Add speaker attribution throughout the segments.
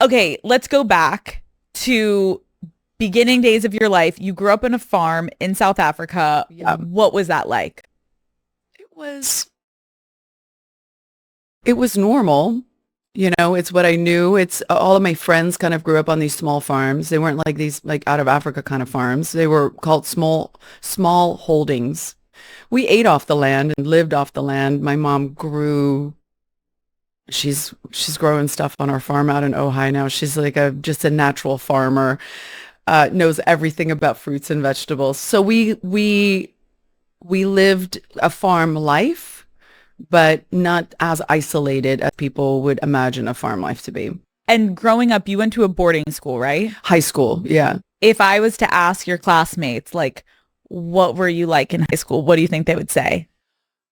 Speaker 1: Okay, let's go back to beginning days of your life. You grew up in a farm in South Africa.
Speaker 2: Yeah.
Speaker 1: What was that like?
Speaker 2: It was it was normal. You know, it's what I knew. It's all of my friends kind of grew up on these small farms. They weren't like these like out of Africa kind of farms. They were called small holdings. We ate off the land and lived off the land. My mom grew she's growing stuff on our farm out in Ojai now. She's like a just a natural farmer, knows everything about fruits and vegetables. So we lived a farm life, but not as isolated as people would imagine a farm life to be.
Speaker 1: And growing up, you went to a boarding school, right?
Speaker 2: High school, yeah.
Speaker 1: If I was to ask your classmates, like, what were you like in high school? What do you think they would say?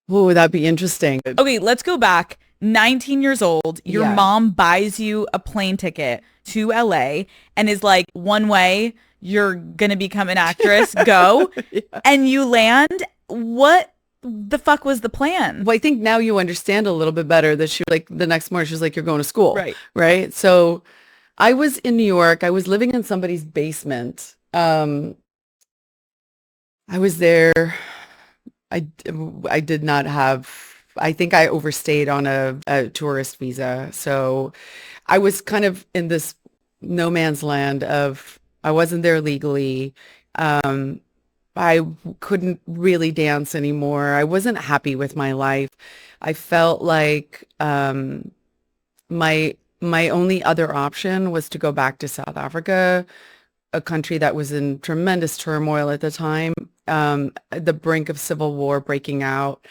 Speaker 2: Oh, that'd be interesting.
Speaker 1: Okay, let's go back. 19 years old, your
Speaker 2: Yeah.
Speaker 1: mom buys you a plane ticket to LA and is like, one way, you're gonna become an actress, go.
Speaker 2: Yeah.
Speaker 1: And you land. What the fuck was the plan?
Speaker 2: Well, I think now you understand a little bit better that she like the next morning she was like, you're going to school.
Speaker 1: Right.
Speaker 2: Right. So I was in New York. I was living in somebody's basement. I was there. I did not have, I think I overstayed on a tourist visa. So I was kind of in this no man's land of, I wasn't there legally. I couldn't really dance anymore. I wasn't happy with my life. I felt like my only other option was to go back to South Africa, a country that was in tremendous turmoil at the time, at the brink of civil war breaking out.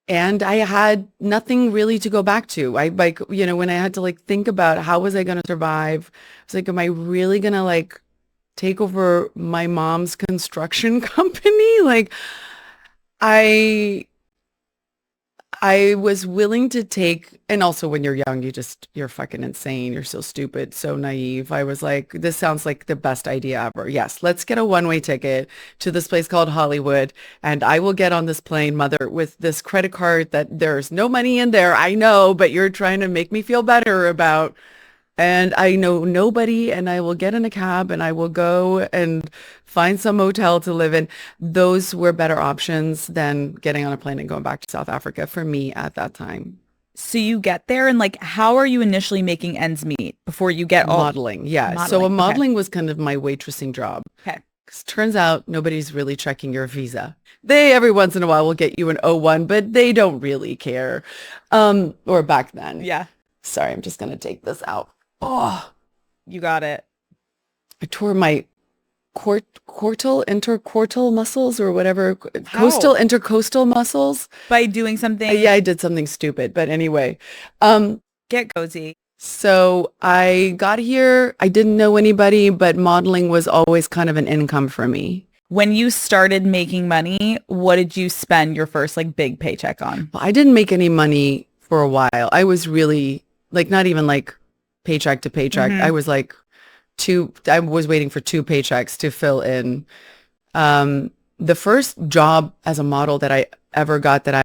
Speaker 2: And I had nothing really to go back to. I like, you know, when I had to like think about how was I going to survive, I was like, am I really going to like take over my mom's construction company? Like I I was willing to take, and also when you're young, you're fucking insane. You're so stupid, so naive. I was like, this sounds like the best idea ever. Yes, let's get a one-way ticket to this place called Hollywood, and I will get on this plane, mother, with this credit card that there's no money in there. I know, but you're trying to make me feel better about, and I know nobody, and I will get in a cab and I will go and find some motel to live in. Those were better options than getting on a plane and going back to South Africa for me at that time.
Speaker 1: So you get there and like, how are you initially making ends meet before you get all
Speaker 2: Modeling, yeah. So
Speaker 1: modeling? Okay.
Speaker 2: modeling was kind of my waitressing job.
Speaker 1: Okay.
Speaker 2: 'Cause turns out nobody's really checking your visa. They every once in a while will get you an O1, but they don't really care. Or back then.
Speaker 1: Yeah,
Speaker 2: Sorry, I'm just gonna take this out. Oh,
Speaker 1: you got it.
Speaker 2: I tore my intercortal muscles or whatever, coastal intercostal muscles.
Speaker 1: By doing something.
Speaker 2: Yeah, I did something stupid, but anyway.
Speaker 1: Get cozy.
Speaker 2: So I got here. I didn't know anybody, but modeling was always kind of an income for me.
Speaker 1: When you started making money, what did you spend your first like big paycheck on?
Speaker 2: Well, I didn't make any money for a while. I was really like not even like paycheck to paycheck.
Speaker 1: Mhm.
Speaker 2: I was like I was waiting for two paychecks to fill in. The first job as a model that I ever got that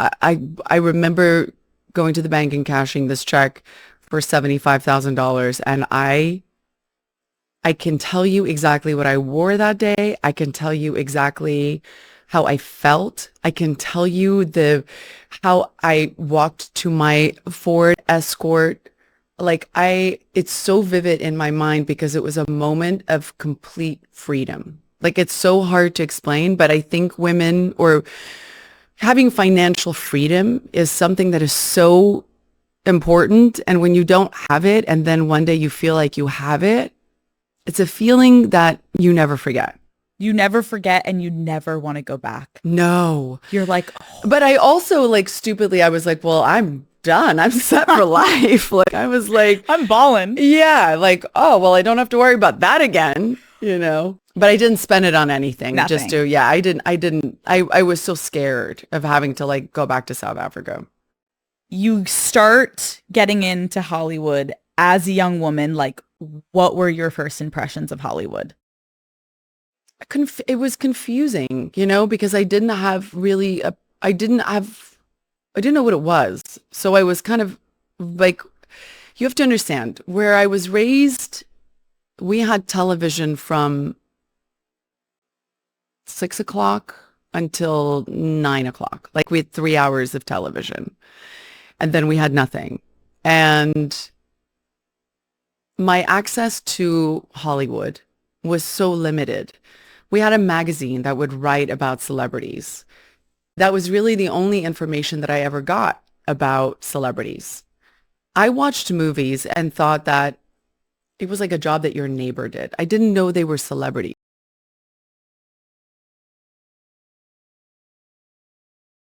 Speaker 2: I remember going to the bank and cashing this check for $75,000, and I can tell you exactly what I wore that day. I can tell you exactly how I felt. I can tell you how I walked to my Ford Escort. Like it's so vivid in my mind because it was a moment of complete freedom. Like it's so hard to explain, but I think women or having financial freedom is something that is so important. And when you don't have it, and then one day you feel like you have it, it's a feeling that you never forget.
Speaker 1: You never forget and you never want to go back.
Speaker 2: No.
Speaker 1: You're like, oh.
Speaker 2: But I also like stupidly, I was like, well, I'm done. I'm set for life. Like I was like,
Speaker 1: I'm balling.
Speaker 2: yeah, like, oh, well, I don't have to worry about that again, you know? But I didn't spend it on anything.
Speaker 1: Nothing.
Speaker 2: Just to, yeah, I was so scared of having to like go back to South Africa.
Speaker 1: You start getting into Hollywood as a young woman. Like, what were your first impressions of Hollywood?
Speaker 2: It was confusing, you know, because I didn't have really, I didn't know what it was. So I was kind of like, You have to understand, where I was raised, we had television from 6 o'clock until 9 o'clock. Like we had 3 hours of television and then we had nothing. And my access to Hollywood was so limited. We had a magazine that would write about celebrities. That was really the only information that I ever got about celebrities. I watched movies and thought that it was like a job that your neighbor did. I didn't know they were celebrities.